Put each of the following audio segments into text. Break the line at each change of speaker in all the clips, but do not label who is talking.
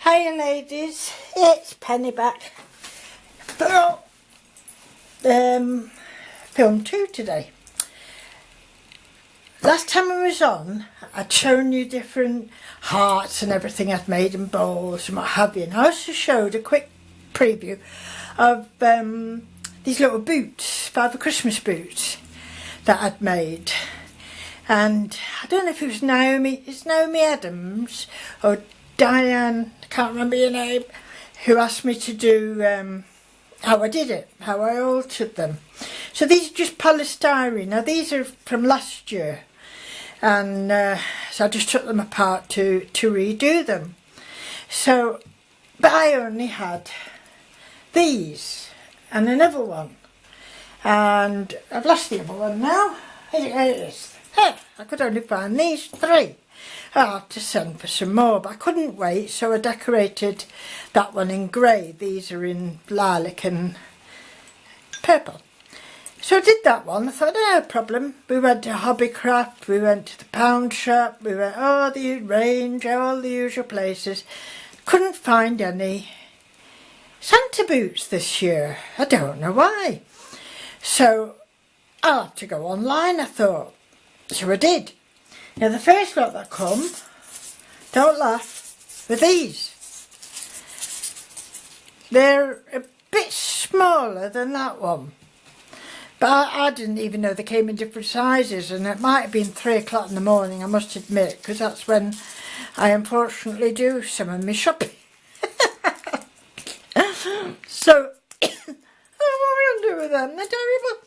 Hiya ladies, it's Penny back for film 2 today. Last time I was on, I'd shown you different hearts and everything I'd made and bowls and what have you, and I also showed a quick preview of these little boots, Father Christmas boots that I'd made. And I don't know if it was Naomi Adams or Diane, I can't remember your name, who asked me to do how I did it, how I altered them. So these are just polystyrene. Now these are from last year, and so I just took them apart to redo them. So, but I only had these and another one, and I've lost the other one now. Here it is. Hey, I could only find these 3. I'll have to send for some more, but I couldn't wait, so I decorated that one in grey. These are in lilac and purple. So I did that one. I thought, no problem. We went to Hobbycraft, we went to the pound shop, we went all the range, all the usual places. Couldn't find any Santa boots this year. I don't know why. So I'll have to go online, I thought. So I did. Now the first lot that come, don't laugh, were these. They're a bit smaller than that one. But I didn't even know they came in different sizes, and it might have been 3 o'clock in the morning, I must admit, because that's when I unfortunately do some of my shopping. So, what are we going to do with them? They're terrible.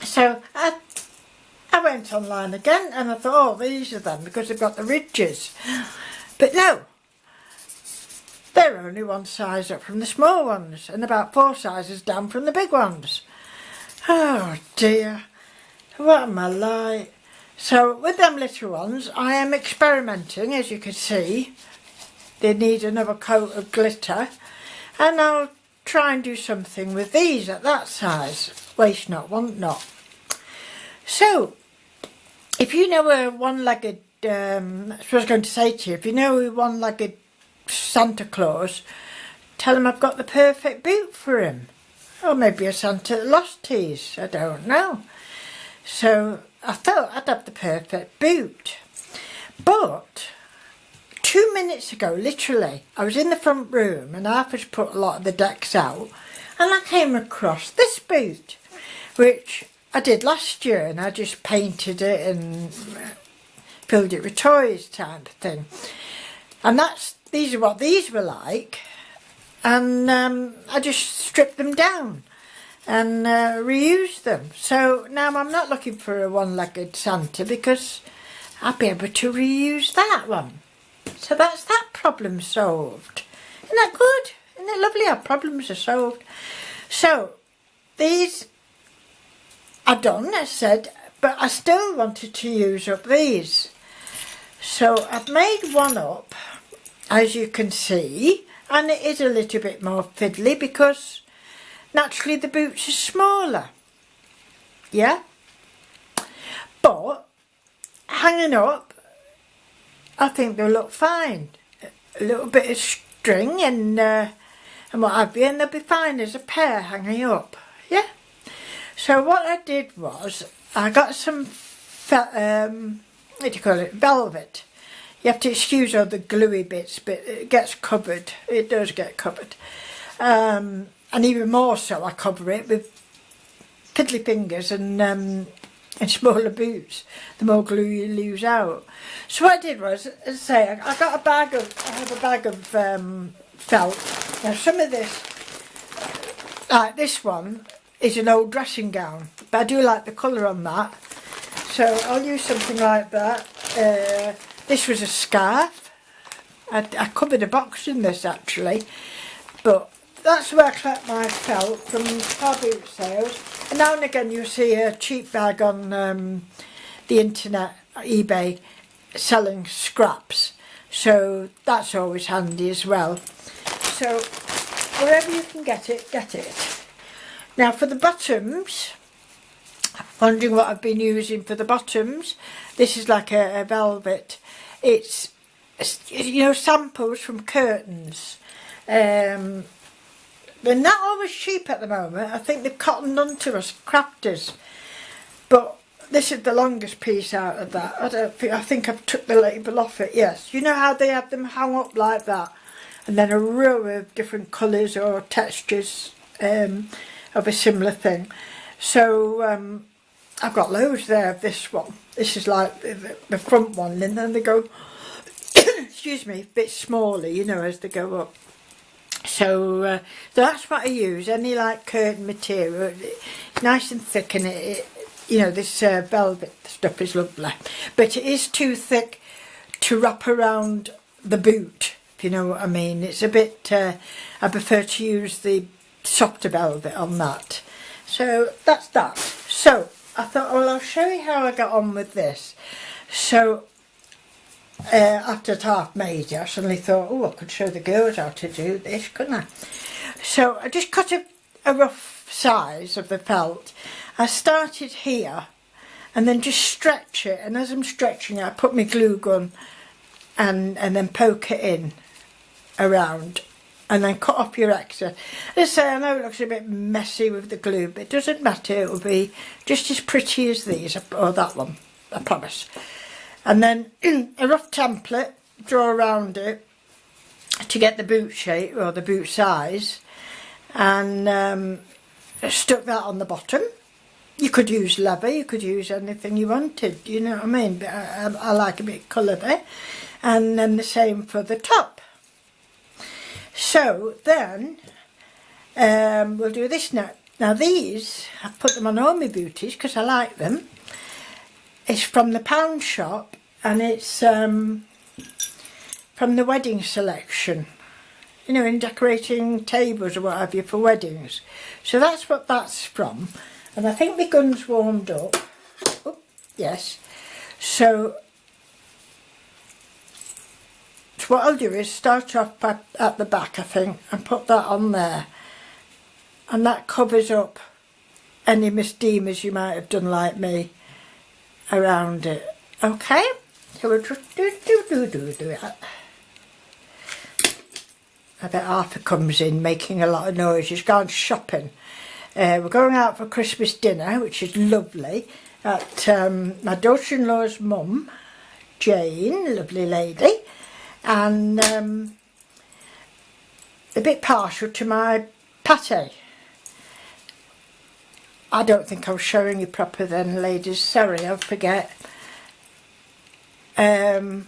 So I went online again and I thought, oh, these are them because they've got the ridges. But no, they're only one size up from the small ones and about 4 sizes down from the big ones. Oh dear, what am I like? So with them little ones, I am experimenting, as you can see. They need another coat of glitter, and I'll try and do something with these at that size. Waste not, want not. So, if you know a one-legged, that's what I was going to say to you, if you know a one-legged Santa Claus, tell him I've got the perfect boot for him. Or maybe a Santa that lost his, I don't know. So I thought I'd have the perfect boot. But 2 minutes ago, literally, I was in the front room and Arthur's put a lot of the decks out, and I came across this boot, which I did last year, and I just painted it and filled it with toys type of thing. And these are what these were like, and I just stripped them down and reused them. So now I'm not looking for a one-legged Santa because I'll be able to reuse that one. So that's that problem solved. Isn't that good? Isn't it lovely how problems are solved? So these are done, as I said, but I still wanted to use up these. So I've made one up, as you can see, and it is a little bit more fiddly because naturally the boots are smaller. Yeah? But hanging up, I think they'll look fine. A little bit of string and what have you, and they'll be fine as a pair hanging up. Yeah? So what I did was, I got some, what do you call it, velvet. You have to excuse all the gluey bits, but it gets covered. It does get covered. And even more so, I cover it with fiddly fingers and smaller boots, the more glue you lose out. So what I did was, as I say, I have a bag of felt. Now some of this, like this one, is an old dressing gown, but I do like the colour on that, so I'll use something like that. This was a scarf. I covered a box in this actually, but that's where I collect my felt from car boot sales. And now and again you'll see a cheap bag on the internet, eBay, selling scraps, so that's always handy as well. So wherever you can get it, get it. Now for the bottoms, wondering what I've been using for the bottoms, this is like a velvet. It's you know, samples from curtains. They're not always cheap at the moment. I think they've cottoned onto us crafters, but this is the longest piece out of that. I think I've took the label off it. Yes, you know how they have them hung up like that, and then a row of different colours or textures of a similar thing. So I've got loads there of this one. This is like the front one, and then they go excuse me, a bit smaller, you know, as they go up. So that's what I use. Any like curtain material, it's nice and thick, and it you know, this velvet stuff is lovely, but it is too thick to wrap around the boot, if you know what I mean. It's a bit, I prefer to use the softer velvet on that. So that's that. So I thought, well, I'll show you how I got on with this. So after I'd half made it, I suddenly thought, oh, I could show the girls how to do this, couldn't I? So I just cut a rough size of the felt. I started here and then just stretch it, and as I'm stretching it, I put my glue gun and then poke it in around, and then cut off your excess. As I say, I know it looks a bit messy with the glue, but it doesn't matter. It will be just as pretty as these, or that one, I promise. And then a rough template, draw around it to get the boot shape or the boot size, and stuck that on the bottom. You could use leather, you could use anything you wanted, you know what I mean, but I like a bit colour there. And then the same for the top. So then we'll do this now. Now these, I've put them on all my booties because I like them. It's from the pound shop, and it's from the wedding selection, you know, in decorating tables or what have you for weddings. So that's what that's from. And I think my gun's warmed up. Oh, yes. So what I'll do is start off at the back, I think, and put that on there. And that covers up any misdemeanors you might have done like me around it. Okay? So we'll just do it. I bet Arthur comes in making a lot of noise. He's gone shopping. We're going out for Christmas dinner, which is lovely, at my daughter-in-law's mum, Jane, lovely lady, and a bit partial to my pate. I don't think I was showing you proper then, ladies. Sorry, I forget. So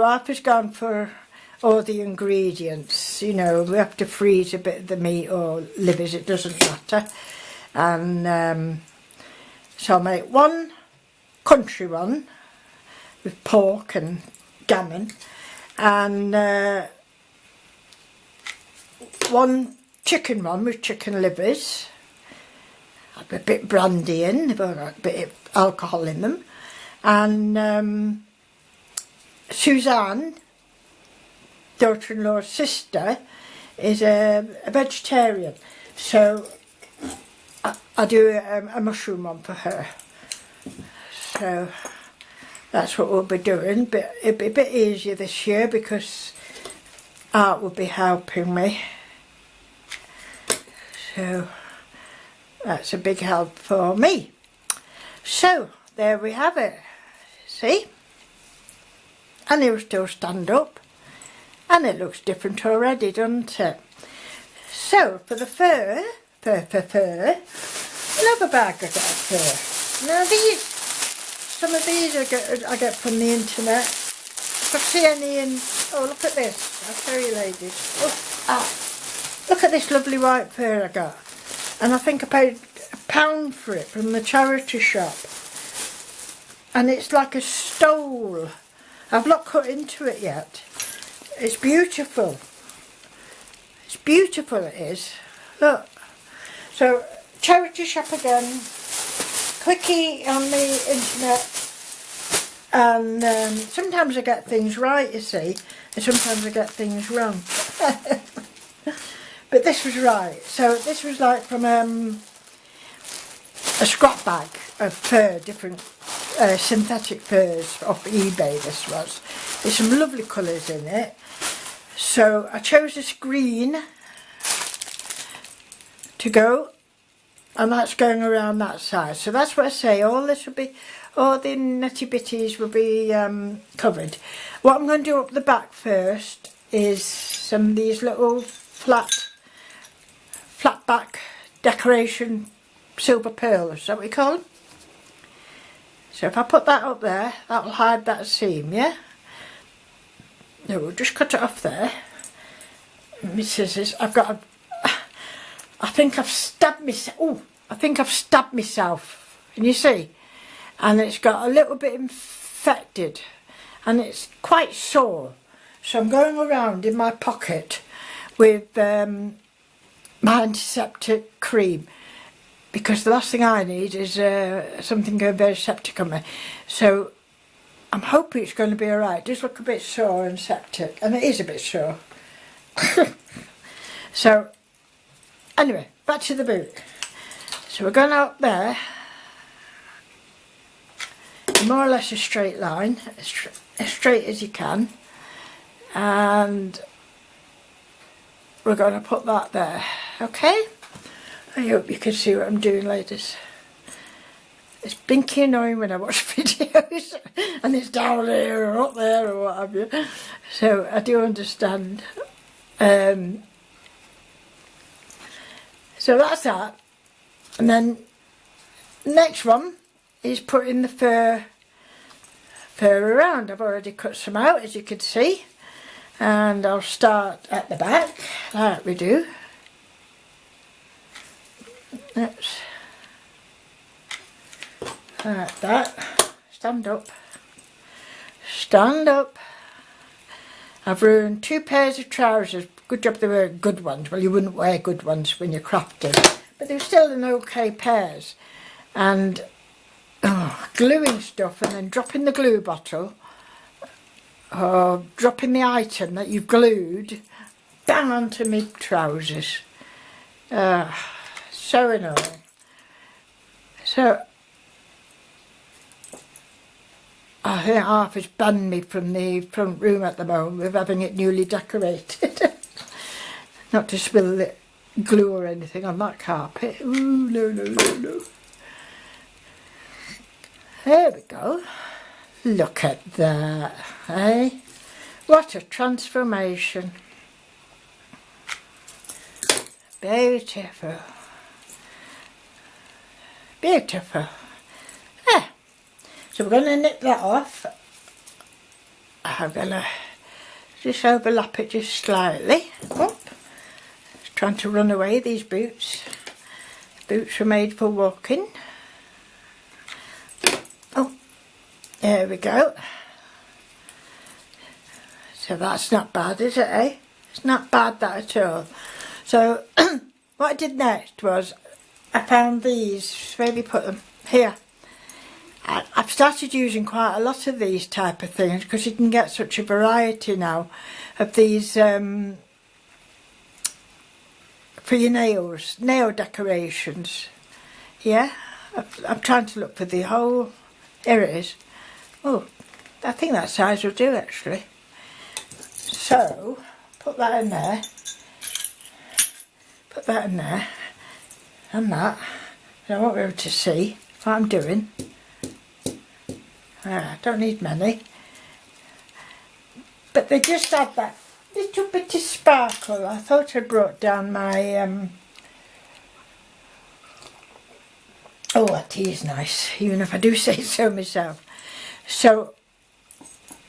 Arthur's gone for all the ingredients. You know, we have to freeze a bit of the meat or livers, it doesn't matter. And so I'll make one country one with pork and gammon, and one chicken one with chicken livers, a bit brandy in, a bit of alcohol in them, and Suzanne, daughter-in-law's sister, is a vegetarian, so I do a mushroom one for her. So that's what we'll be doing, but it'll be a bit easier this year because Art will be helping me. So that's a big help for me. So there we have it. See? And he'll still stand up. And it looks different already, doesn't it? So for the fur, another bag I got of fur. Now these, some of these I get from the internet. If I see any in, oh look at this, I'll show you ladies. Look at this lovely white fur I got. And I think I paid £1 for it from the charity shop. And it's like a stole. I've not cut into it yet. It's beautiful. It's beautiful, it is. Look. So, charity shop again. Quickie on the internet. And sometimes I get things right, you see. And sometimes I get things wrong. But this was right. So, this was like from a scrap bag of fur, different synthetic furs off eBay this was. There's some lovely colours in it. So I chose this green to go, and that's going around that side. So that's what I say, all this will be, all the nitty bitties will be covered. What I'm going to do up the back first is some of these little flat back decoration silver pearls, is that what you call them? So if I put that up there, that will hide that seam, yeah? No, we'll just cut it off there. My scissors, I've got a, I think I've stabbed myself, oh, I think I've stabbed myself, can you see? And it's got a little bit infected, and it's quite sore. So I'm going around in my pocket with my antiseptic cream, because the last thing I need is something going very septic on me. So I'm hoping it's going to be alright. It does look a bit sore and septic, and it is a bit sore. So anyway, back to the boot. So we're going out there, more or less a straight line, as straight as you can, and we're going to put that there, okay? I hope you can see what I'm doing, ladies. It's blinky annoying when I watch videos and it's down there or up there or what have you. So I do understand. So that's that. And then next one is putting the fur around. I've already cut some out, as you can see. And I'll start at the back, like we do. Let's, like that. Stand up. Stand up. I've ruined 2 pairs of trousers. Good job they were good ones. Well, you wouldn't wear good ones when you're crafting. But they were still an okay pairs. And gluing stuff and then dropping the glue bottle, or dropping the item that you've glued down onto my trousers. So annoying. So I think half has banned me from the front room at the moment with having it newly decorated. Not to spill the glue or anything on that carpet. Ooh, no, no, no, no. There we go. Look at that, eh? What a transformation. Beautiful. Beautiful. Yeah. So we're going to nip that off. I'm going to just overlap it just slightly. Oh. Trying to run away, these boots. Boots are made for walking. Oh, there we go. So that's not bad, is it, eh? It's not bad, that at all. So what I did next was I found these, maybe put them here. I've started using quite a lot of these type of things because you can get such a variety now of these for your nails, nail decorations. Yeah, I'm trying to look for the whole, here it is. Oh, I think that size will do actually. So, put that in there. Put that in there. And that. I won't be able to see what I'm doing. I don't need many. But they just add that little bit of sparkle. I thought I brought down my... Oh, that tea is nice, even if I do say so myself. So,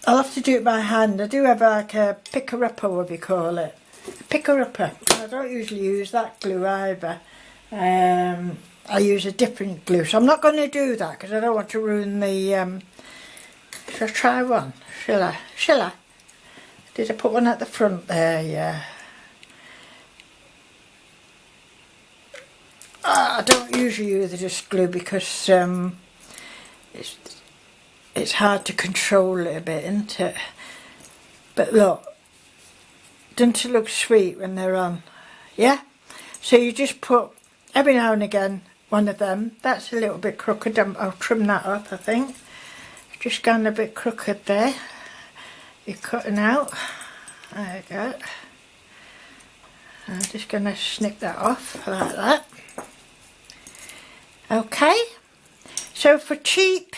I'll have to do it by hand. I do have like a picker-upper, what do you call it? A picker-upper. I don't usually use that glue either. I use a different glue. So I'm not going to do that because I don't want to ruin the... Shall I try one? Shall I? Shall I? Did I put one at the front there? Yeah. I don't usually use just glue because it's hard to control it a bit, isn't it? But look, doesn't it look sweet when they're on? Yeah? So you just put, every now and again, one of them. That's a little bit crooked. I'll trim that up, I think. Just gone a bit crooked there. you're cutting out. There you go. I'm just going to snip that off like that. Okay, so for cheap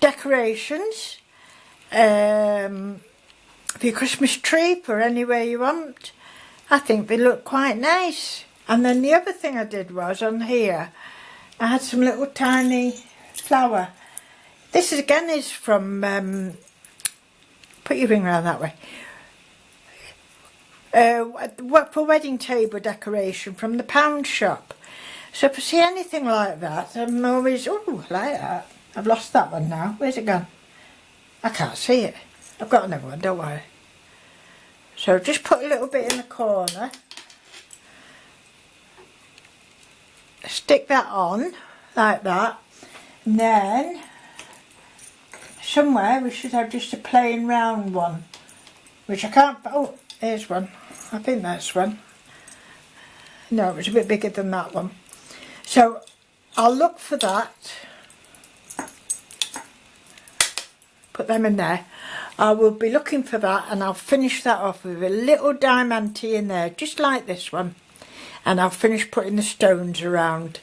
decorations, for your Christmas tree or anywhere you want, I think they look quite nice. And then the other thing I did was on here, I had some little tiny flower. This is, again, is from, put your ring around that way. For wedding table decoration from the pound shop. So if I see anything like that, I'm always, oh, like that. I've lost that one now. Where's it gone? I can't see it. I've got another one, don't worry. So just put a little bit in the corner. Stick that on, like that. And then, somewhere we should have just a plain round one. Which I can't, oh, here's one. I think that's one. No, it was a bit bigger than that one. So, I'll look for that. Put them in there. I will be looking for that, and I'll finish that off with a little diamante in there, just like this one. And I'll finish putting the stones around.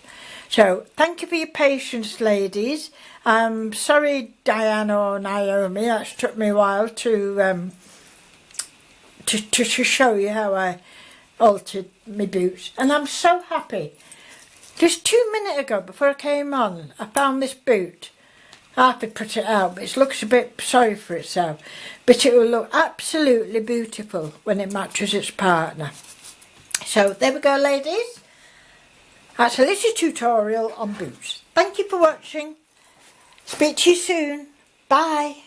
So, thank you for your patience, ladies. Sorry, Diane or Naomi, that's took me a while to show you how I altered my boots. And I'm so happy. Just 2 minutes ago, before I came on, I found this boot. I have to put it out, but it looks a bit sorry for itself. But it will look absolutely beautiful when it matches its partner. So there we go, ladies. That's a little tutorial on boots. Thank you for watching. Speak to you soon. Bye.